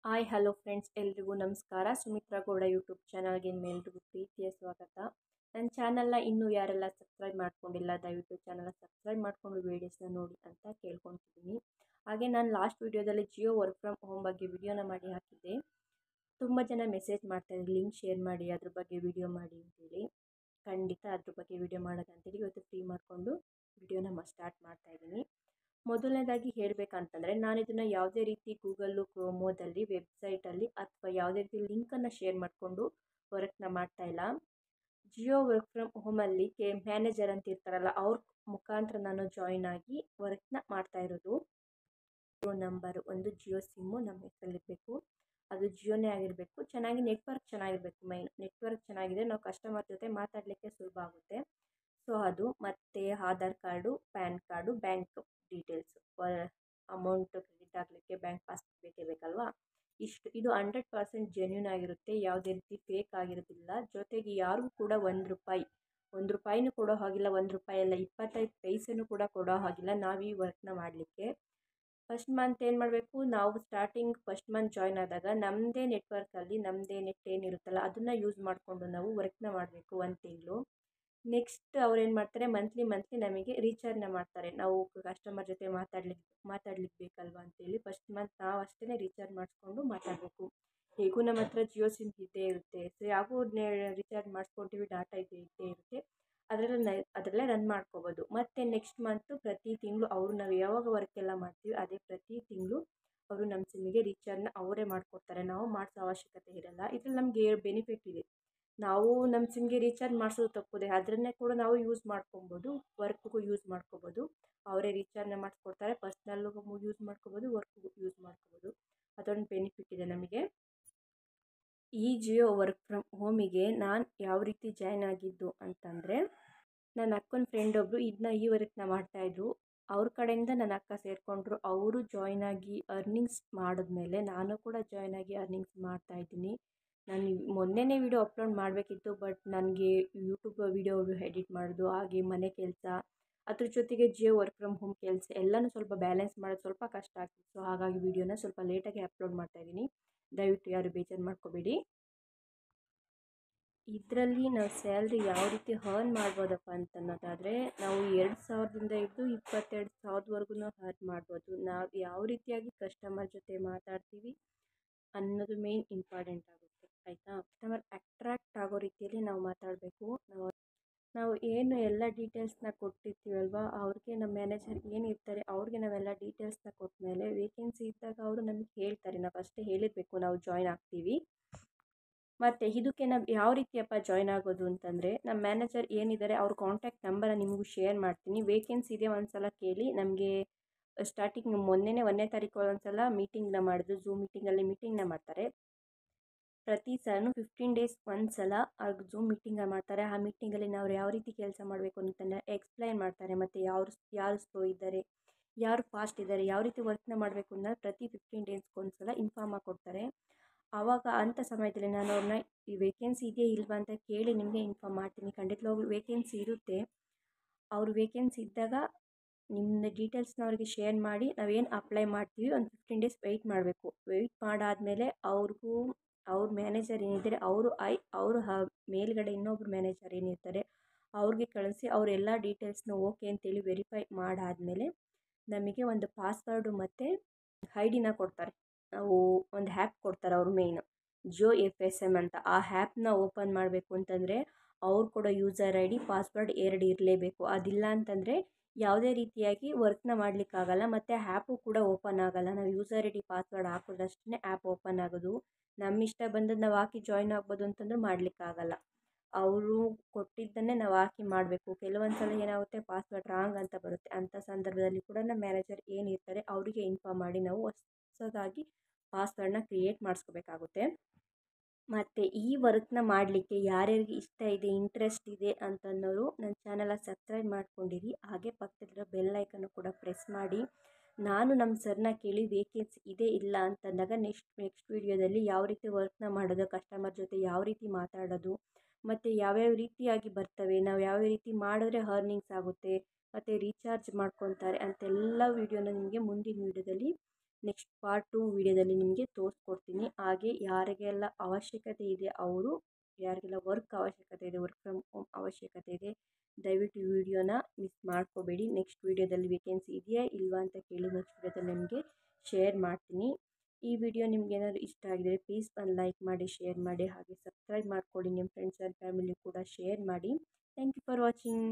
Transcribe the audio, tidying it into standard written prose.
Hi hello friends, ಎಲ್ರಿಗೂ ನಮಸ್ಕಾರ. Sumitra Gowda YouTube ಚಾನಲ್ಗೆ ನಿಮ್ಮೆಲ್ರಿಗೂ ಪ್ರೀತಿಯ ಸ್ವಾಗತ. ನನ್ನ ಚಾನಲ್ನ ಇನ್ನೂ ಯಾರೆಲ್ಲ ಸಬ್ಸ್ಕ್ರೈಬ್ ಮಾಡ್ಕೊಂಡಿಲ್ಲ, ದಯವಿಟ್ಟು ಚಾನಲ್ನ ಸಬ್ಸ್ಕ್ರೈಬ್ ಮಾಡಿಕೊಂಡು ವೀಡಿಯೋಸ್ನ ನೋಡಿ ಅಂತ ಕೇಳ್ಕೊತಿದ್ದೀನಿ. ಹಾಗೆ ನಾನು ಲಾಸ್ಟ್ ವೀಡಿಯೋದಲ್ಲಿ ಜಿಯೋ ವರ್ಕ್ ಫ್ರಮ್ ಹೋಮ್ ಬಗ್ಗೆ ವಿಡಿಯೋನ ಮಾಡಿ ಹಾಕಿದ್ದೆ. ತುಂಬ ಜನ ಮೆಸೇಜ್ ಮಾಡ್ತಾಯಿದ್ರು, ಲಿಂಕ್ ಶೇರ್ ಮಾಡಿ, ಅದ್ರ ಬಗ್ಗೆ ವಿಡಿಯೋ ಮಾಡಿ ಅಂತೇಳಿ. ಖಂಡಿತ ಅದ್ರ ಬಗ್ಗೆ ವಿಡಿಯೋ ಮಾಡೋದಂತೇಳಿ ಇವತ್ತು ಫ್ರೀ ಮಾಡಿಕೊಂಡು ವಿಡಿಯೋನ ಸ್ಟಾರ್ಟ್ ಮಾಡ್ತಾಯಿದ್ದೀನಿ. ಮೊದಲನೇದಾಗಿ ಹೇಳಬೇಕಂತಂದರೆ, ನಾನು ಇದನ್ನು ಯಾವುದೇ ರೀತಿ ಗೂಗಲ್ಲು ಕ್ರೋಮೋದಲ್ಲಿ ವೆಬ್ಸೈಟಲ್ಲಿ ಅಥವಾ ಯಾವುದೇ ರೀತಿ ಲಿಂಕನ್ನು ಶೇರ್ ಮಾಡಿಕೊಂಡು ವರ್ಕ್ನ ಮಾಡ್ತಾಯಿಲ್ಲ. ಜಿಯೋ ವರ್ಕ್ ಫ್ರಮ್ ಹೋಮಲ್ಲಿ ಮ್ಯಾನೇಜರ್ ಅಂತ ಇರ್ತಾರಲ್ಲ, ಅವ್ರ ಮುಖಾಂತರ ನಾನು ಜಾಯಿನ್ ಆಗಿ ವರ್ಕ್ನ ಮಾಡ್ತಾಯಿರೋದು. ಜಿಯೋ ನಂಬರು ಒಂದು ಜಿಯೋ ಸಿಮ್ಮು ನಮ್ಮ ಹೆಸರಲ್ಲಿರಬೇಕು, ಅದು ಜಿಯೋನೇ ಆಗಿರಬೇಕು. ಚೆನ್ನಾಗಿ ನೆಟ್ವರ್ಕ್ ಚೆನ್ನಾಗಿರಬೇಕು. ಮೈನ್ ನೆಟ್ವರ್ಕ್ ಚೆನ್ನಾಗಿದೆ, ನಾವು ಕಸ್ಟಮರ್ ಜೊತೆ ಮಾತಾಡಲಿಕ್ಕೆ ಸುಲಭ ಆಗುತ್ತೆ. ಸೊ ಅದು ಮತ್ತು Aadhaar card, PAN card, bank details, amount credit ಆಗಲಿಕ್ಕೆ ಬ್ಯಾಂಕ್ ಪಾಸ್ಬುಕ್ ಬೇಕೇ ಬೇಕಲ್ವಾ. ಇದು 100% ಜೆನ್ಯೂನ್ ಆಗಿರುತ್ತೆ, ಯಾವುದೇ ರೀತಿ ಫೇಕ್ ಆಗಿರೋದಿಲ್ಲ. ಜೊತೆಗೆ ಯಾರಿಗೂ ಕೂಡ ಒಂದು ರೂಪಾಯಿನೂ ಕೊಡೋ ಹಾಗಿಲ್ಲ, 1 ರೂಪಾಯಿ ಅಲ್ಲ 25 ಪೈಸೆನೂ ಕೂಡ ಕೊಡೋ ಹಾಗಿಲ್ಲ ನಾವು ಈ ವರ್ಕ್ನ ಮಾಡಲಿಕ್ಕೆ. ಫಸ್ಟ್ ಮಂತ್ ಏನು ಮಾಡಬೇಕು, ನಾವು ಸ್ಟಾರ್ಟಿಂಗ್ ಫಸ್ಟ್ ಮಂತ್ ಜಾಯ್ನ್ ಆದಾಗ ನಮ್ಮದೇ ನೆಟ್ವರ್ಕಲ್ಲಿ ನಮ್ಮದೇ ನೆಟ್ ಏನಿರುತ್ತಲ್ಲ ಅದನ್ನು ಯೂಸ್ ಮಾಡಿಕೊಂಡು ನಾವು ವರ್ಕ್ನ ಮಾಡಬೇಕು 1 ತಿಂಗಳು. ನೆಕ್ಸ್ಟ್ ಅವ್ರು ಏನು ಮಾಡ್ತಾರೆ, ಮಂತ್ಲಿ ನಮಗೆ ರೀಚಾರ್ಜ್ನ ಮಾಡ್ತಾರೆ. ನಾವು ಕಸ್ಟಮರ್ ಜೊತೆ ಮಾತಾಡ್ಲಿಕ್ಕೆ ಬೇಕಲ್ವಾ ಅಂತೇಳಿ ಫಸ್ಟ್ ಮಂತ್ ನಾವು ಅಷ್ಟೇ ರೀಚಾರ್ಜ್ ಮಾಡಿಸ್ಕೊಂಡು ಮಾತಾಡಬೇಕು. ಹೇಗೂ ನಮ್ಮ ಹತ್ರ ಜಿಯೋ ಸಿಮ್ ಇದ್ದೇ ಇರುತ್ತೆ, ಸೊ ಯಾಕೋ ರೀಚಾರ್ಜ್ ಮಾಡಿಸ್ಕೊಳ್ತೀವಿ, ಡಾಟಾ ಇದ್ದೇ ಇರುತ್ತೆ, ಅದರಲ್ಲೇ ರನ್ ಮಾಡ್ಕೋಬೋದು. ಮತ್ತು ನೆಕ್ಸ್ಟ್ ಮಂತು ಪ್ರತಿ ತಿಂಗಳು ನಾವು ಯಾವಾಗ ವರ್ಕ್ ಎಲ್ಲ ಮಾಡ್ತೀವಿ ಅದೇ ಪ್ರತಿ ತಿಂಗಳು ಅವರು ನಮ್ಮ ಸಿಮ್ಮಿಗೆ ರೀಚಾರ್ಜ್ನ ಅವರೇ ಮಾಡಿಕೊಡ್ತಾರೆ, ನಾವು ಮಾಡಿಸೋ ಅವಶ್ಯಕತೆ ಇರಲ್ಲ. ಇದ್ರಲ್ಲಿ ನಮಗೆ ಬೆನಿಫಿಟ್ ಇದೆ, ನಾವು ನಮ್ಮ ಸಿಮ್ಗೆ ರೀಚಾರ್ಜ್ ಮಾಡಿಸೋದು ತಪ್ಪದೆ ಅದನ್ನೇ ಕೂಡ ನಾವು ಯೂಸ್ ಮಾಡ್ಕೊಬೋದು, ವರ್ಕ್ಗೂ ಯೂಸ್ ಮಾಡ್ಕೋಬೋದು. ಅವರೇ ರೀಚಾರ್ಜ್ನ ಮಾಡಿಸ್ಕೊಡ್ತಾರೆ, ಪರ್ಸ್ನಲ್ಗೂ ಯೂಸ್ ಮಾಡ್ಕೋಬೋದು, ವರ್ಕ್ಗೂ ಯೂಸ್ ಮಾಡ್ಕೋಬೋದು. ಅದೊಂದು ಬೆನಿಫಿಟ್ ಇದೆ ನಮಗೆ. ಈ ಜಿಯೋ ವರ್ಕ್ ಫ್ರಮ್ ಹೋಮಿಗೆ ನಾನು ಯಾವ ರೀತಿ ಜಾಯ್ನ್ ಆಗಿದ್ದು ಅಂತಂದರೆ, ನನ್ನ ಅಕ್ಕನ ಫ್ರೆಂಡ್ ಒಬ್ಬರು ಈ ವರ್ಕ್ನ ಮಾಡ್ತಾಯಿದ್ರು. ಅವ್ರ ಕಡೆಯಿಂದ ನನ್ನ ಅಕ್ಕ ಸೇರಿಕೊಂಡ್ರು, ಅವರು ಜಾಯ್ನ್ ಆಗಿ ಅರ್ನಿಂಗ್ಸ್ ಮಾಡಿದ್ಮೇಲೆ ನಾನು ಕೂಡ ಜಾಯ್ನ್ ಆಗಿ ಅರ್ನಿಂಗ್ಸ್ ಮಾಡ್ತಾಯಿದ್ದೀನಿ. ನಾನು ಮೊನ್ನೆನೇ ವಿಡಿಯೋ ಅಪ್ಲೋಡ್ ಮಾಡಬೇಕಿತ್ತು, ಬಟ್ ನನಗೆ ಯೂಟ್ಯೂಬ್ ವಿಡಿಯೋ ಎಡಿಟ್ ಮಾಡೋದು, ಹಾಗೆ ಮನೆ ಕೆಲಸ, ಅದ್ರ ಜೊತೆಗೆ ಜಿಯೋ ವರ್ಕ್ ಫ್ರಮ್ ಹೋಮ್ ಕೆಲಸ ಎಲ್ಲನೂ ಸ್ವಲ್ಪ ಬ್ಯಾಲೆನ್ಸ್ ಮಾಡೋದು ಸ್ವಲ್ಪ ಕಷ್ಟ ಆಗ್ತಿತ್ತು. ಸೊ ಹಾಗಾಗಿ ವಿಡಿಯೋನ ಸ್ವಲ್ಪ ಲೇಟಾಗಿ ಅಪ್ಲೋಡ್ ಮಾಡ್ತಾಯಿದ್ದೀನಿ, ದಯವಿಟ್ಟು ಯಾರು ಬೇಜಾರು ಮಾಡ್ಕೋಬೇಡಿ. ಇದರಲ್ಲಿ ನಾವು ಸ್ಯಾಲ್ರಿ ಯಾವ ರೀತಿ ಅರ್ನ್ ಮಾಡ್ಬೋದಪ್ಪ ಅಂತನ್ನೋದಾದರೆ, ನಾವು 2,000ದಿಂದ ಹಿಡಿದು 22,000ವರೆಗೂ ಅರ್ನ್ ಮಾಡ್ಬೋದು. ನಾವು ಯಾವ ರೀತಿಯಾಗಿ ಕಸ್ಟಮರ್ ಜೊತೆ ಮಾತಾಡ್ತೀವಿ ಅನ್ನೋದು ಮೇನ್ ಇಂಪಾರ್ಟೆಂಟ್ ಆಗುತ್ತೆ, ಆಯಿತಾ. ಕಸ್ಟಮರ್ ಅಟ್ರಾಕ್ಟ್ ಆಗೋ ರೀತಿಯಲ್ಲಿ ನಾವು ಮಾತಾಡಬೇಕು. ನಾವು ಏನು ಎಲ್ಲ ಡೀಟೇಲ್ಸ್ನ ಕೊಟ್ಟಿರ್ತೀವಲ್ವ, ಅವ್ರಿಗೆ ನಮ್ಮ ಮ್ಯಾನೇಜರ್ ಏನಿರ್ತಾರೆ ಅವ್ರಿಗೆ ನಾವೆಲ್ಲ ಡೀಟೇಲ್ಸ್ನ ಕೊಟ್ಟ ಮೇಲೆ ವೇಕೆನ್ಸಿ ಇದ್ದಾಗ ಅವರು ನಮಗೆ ಹೇಳ್ತಾರೆ, ನಾವು ಅಷ್ಟೇ ಹೇಳಿರಬೇಕು ನಾವು ಜಾಯ್ನ್ ಆಗ್ತೀವಿ. ಮತ್ತು ಇದಕ್ಕೆ ನಾವು ಯಾವ ರೀತಿಯಪ್ಪ ಜಾಯ್ನ್ ಆಗೋದು ಅಂತಂದರೆ, ನಮ್ಮ ಮ್ಯಾನೇಜರ್ ಏನಿದ್ದಾರೆ ಅವ್ರ ಕಾಂಟ್ಯಾಕ್ಟ್ ನಂಬರ ನಿಮಗೂ ಶೇರ್ ಮಾಡ್ತೀನಿ. ವೇಕೆನ್ಸಿ ಇದೆ ಒಂದ್ಸಲ ಕೇಳಿ. ನಮಗೆ ಸ್ಟಾರ್ಟಿಂಗ್ ಮೊನ್ನೆನೇ 1ನೇ ತಾರೀಕು ಒಂದ್ಸಲ ಮೀಟಿಂಗ್ನ ಮಾಡಿದ್ರು, ಝೂಮ್ ಮೀಟಿಂಗಲ್ಲಿ ಮೀಟಿಂಗ್ನ ಮಾಡ್ತಾರೆ. ಪ್ರತಿ ಸಲ 15 ಡೇಸ್ ಒಂದ್ಸಲ ಅವ್ರಿಗೆ ಝೂಮ್ ಮೀಟಿಂಗ ಮಾಡ್ತಾರೆ. ಆ ಮೀಟಿಂಗಲ್ಲಿ ನಾವು ಯಾವ ರೀತಿ ಕೆಲಸ ಮಾಡಬೇಕು ಅಂತಂದರೆ ಎಕ್ಸ್ಪ್ಲೈನ್ ಮಾಡ್ತಾರೆ. ಮತ್ತು ಯಾರು ಸ್ಲೋ ಇದ್ದಾರೆ, ಯಾರು ಫಾಸ್ಟ್ ಇದ್ದಾರೆ, ಯಾವ ರೀತಿ ವರ್ಕ್ನ ಮಾಡಬೇಕು ಅನ್ನೋದು ಪ್ರತಿ 15 ಡೇಸ್ಗೊಂದ್ಸಲ ಇನ್ಫಾರ್ಮ್ ಕೊಡ್ತಾರೆ. ಆವಾಗ ಅಂಥ ಸಮಯದಲ್ಲಿ ನಾನು ಅವ್ರನ್ನ ಈ ವೇಕೆನ್ಸಿ ಇದೆಯಾ ಇಲ್ವಾ ಅಂತ ಕೇಳಿ ನಿಮಗೆ ಇನ್ಫಾರ್ಮ್ ಮಾಡ್ತೀನಿ. ಖಂಡಿತವಾಗ್ಲೂ ವೇಕೆನ್ಸಿ ಇರುತ್ತೆ. ಅವರು ವೇಕೆನ್ಸಿ ಇದ್ದಾಗ ನಿಮ್ಮ ಡೀಟೇಲ್ಸ್ನ ಅವರಿಗೆ ಶೇರ್ ಮಾಡಿ ನಾವೇನು ಅಪ್ಲೈ ಮಾಡ್ತೀವಿ ಒಂದು 15 ಡೇಸ್ ವೆಯ್ಟ್ ಮಾಡಬೇಕು. ವೆಯ್ಟ್ ಮಾಡಾದಮೇಲೆ ಅವ್ರ ಮ್ಯಾನೇಜರ್ ಏನಿದ್ದಾರೆ ಅವರು ಮೇಲ್ಗಡೆ ಇನ್ನೊಬ್ರು ಮ್ಯಾನೇಜರ್ ಏನಿರ್ತಾರೆ ಅವ್ರಿಗೆ ಕಳಿಸಿ ಅವರೆಲ್ಲ ಡೀಟೇಲ್ಸ್ನ ಓಕೆ ಅಂತೇಳಿ ವೆರಿಫೈ ಮಾಡಾದಮೇಲೆ ನಮಗೆ ಒಂದು ಪಾಸ್ವರ್ಡು ಮತ್ತು ID ಕೊಡ್ತಾರೆ. ನಾವು ಒಂದು ಆ್ಯಪ್ ಕೊಡ್ತಾರೆ ಅವರು, ಮೇಯ್ನು ಜಿಯೋ FSM ಅಂತ. ಆ ಆ್ಯಪ್ನ ಓಪನ್ ಮಾಡಬೇಕು ಅಂತಂದರೆ ಅವ್ರು ಕೊಡೋ ಯೂಸರ್ ID ಪಾಸ್ವರ್ಡ್ 2 ಇರಲೇಬೇಕು. ಅದಿಲ್ಲ ಅಂತಂದರೆ ಯಾವುದೇ ರೀತಿಯಾಗಿ ವರ್ಕ್ನ ಮಾಡಲಿಕ್ಕಾಗಲ್ಲ, ಮತ್ತು ಆ್ಯಪು ಕೂಡ ಓಪನ್ ಆಗೋಲ್ಲ. ನಾವು ಯೂಸರ್ ID ಪಾಸ್ವರ್ಡ್ ಹಾಕಿದ್ರಷ್ಟೇ ಆ್ಯಪ್ ಓಪನ್ ಆಗೋದು. ನಮ್ಮ ಇಷ್ಟ ಬಂದದ್ದು ನಾವು ಹಾಕಿ ಜಾಯ್ನ್ ಆಗ್ಬೋದು ಅಂತಂದ್ರೆ ಮಾಡಲಿಕ್ಕಾಗಲ್ಲ. ಅವರು ಕೊಟ್ಟಿದ್ದನ್ನೇ ನಾವು ಹಾಕಿ ಮಾಡಬೇಕು. ಕೆಲವೊಂದು ಸಲ ಏನಾಗುತ್ತೆ, ಪಾಸ್ವರ್ಡ್ ರಾಂಗ್ ಅಂತ ಬರುತ್ತೆ. ಅಂಥ ಸಂದರ್ಭದಲ್ಲಿ ಕೂಡ ನಮ್ಮ ಮ್ಯಾನೇಜರ್ ಏನಿರ್ತಾರೆ ಅವರಿಗೆ ಇನ್ಫಾರ್ಮ್ ಮಾಡಿ ನಾವು ಹೊಸದಾಗಿ ಪಾಸ್ವರ್ಡ್ನ ಕ್ರಿಯೇಟ್ ಮಾಡಿಸ್ಕೋಬೇಕಾಗುತ್ತೆ. ಮತ್ತು ಈ ವರ್ಕ್ನ ಮಾಡಲಿಕ್ಕೆ ಯಾರ್ಯಾರಿಗೆ ಇಷ್ಟ ಇದೆ, ಇಂಟ್ರೆಸ್ಟ್ ಇದೆ ಅಂತನ್ನೋರು ನನ್ನ ಚಾನಲ ಸಬ್ಸ್ಕ್ರೈಬ್ ಮಾಡ್ಕೊಂಡಿರಿ. ಹಾಗೆ ಪಕ್ಕದಲ್ಲಿರೋ ಬೆಲ್ ಐಕನ್ನು ಕೂಡ ಪ್ರೆಸ್ ಮಾಡಿ. ನಾನು ನಮ್ಮ ಸರ್ನ ಕೇಳಿ ವೇಕೆನ್ಸಿ ಇದೆ ಇಲ್ಲ ಅಂತಂದಾಗ ನೆಕ್ಸ್ಟ್ ವೀಡಿಯೋದಲ್ಲಿ ಯಾವ ರೀತಿ ವರ್ಕ್ನ ಮಾಡೋದು, ಕಸ್ಟಮರ್ ಜೊತೆ ಯಾವ ರೀತಿ ಮಾತಾಡೋದು, ಮತ್ತು ಯಾವ್ಯಾವ ರೀತಿಯಾಗಿ ಬರ್ತವೆ, ನಾವು ಯಾವ್ಯಾವ ರೀತಿ ಮಾಡಿದ್ರೆ ಅರ್ನಿಂಗ್ಸ್ ಆಗುತ್ತೆ, ಮತ್ತು ರೀಚಾರ್ಜ್ ಮಾಡ್ಕೊತಾರೆ ಅಂತೆಲ್ಲ ವೀಡಿಯೋನ ನಿಮಗೆ ಮುಂದಿನ ವೀಡಿಯೋದಲ್ಲಿ ನೆಕ್ಸ್ಟ್ ಪಾರ್ಟ್ 2 ವಿಡಿಯೋದಲ್ಲಿ ನಿಮಗೆ ತೋರಿಸ್ಕೊಡ್ತೀನಿ. ಹಾಗೆ ಯಾರಿಗೆಲ್ಲ ಅವಶ್ಯಕತೆ ಇದೆ ಯಾರಿಗೆಲ್ಲ ವರ್ಕ್ ಅವಶ್ಯಕತೆ ಇದೆ, ವರ್ಕ್ ಫ್ರಮ್ ಹೋಮ್ ಅವಶ್ಯಕತೆ ಇದೆ, ದಯವಿಟ್ಟು ಈ ವಿಡಿಯೋನ ಮಿಸ್ ಮಾಡ್ಕೋಬೇಡಿ. ನೆಕ್ಸ್ಟ್ ವಿಡಿಯೋದಲ್ಲಿ ವೇಕೆನ್ಸಿ ಇದೆಯಾ ಇಲ್ವಾ ಅಂತ ಕೇಳಿ ನೆಕ್ಸ್ಟ್ ವಿಡಿಯೋದಲ್ಲಿ ನಿಮಗೆ ಶೇರ್ ಮಾಡ್ತೀನಿ. ಈ ವಿಡಿಯೋ ನಿಮ್ಗೆ ಏನಾದರೂ ಇಷ್ಟ ಆಗಿದರೆ ಪ್ಲೀಸ್ ಒಂದು ಲೈಕ್ ಮಾಡಿ, ಶೇರ್ ಮಾಡಿ, ಹಾಗೆ ಸಬ್ಸ್ಕ್ರೈಬ್ ಮಾಡ್ಕೊಳ್ಳಿ. ನಿಮ್ಮ ಫ್ರೆಂಡ್ಸ್ ಆ್ಯಂಡ್ ಫ್ಯಾಮಿಲಿ ಕೂಡ ಶೇರ್ ಮಾಡಿ. Thank you for watching.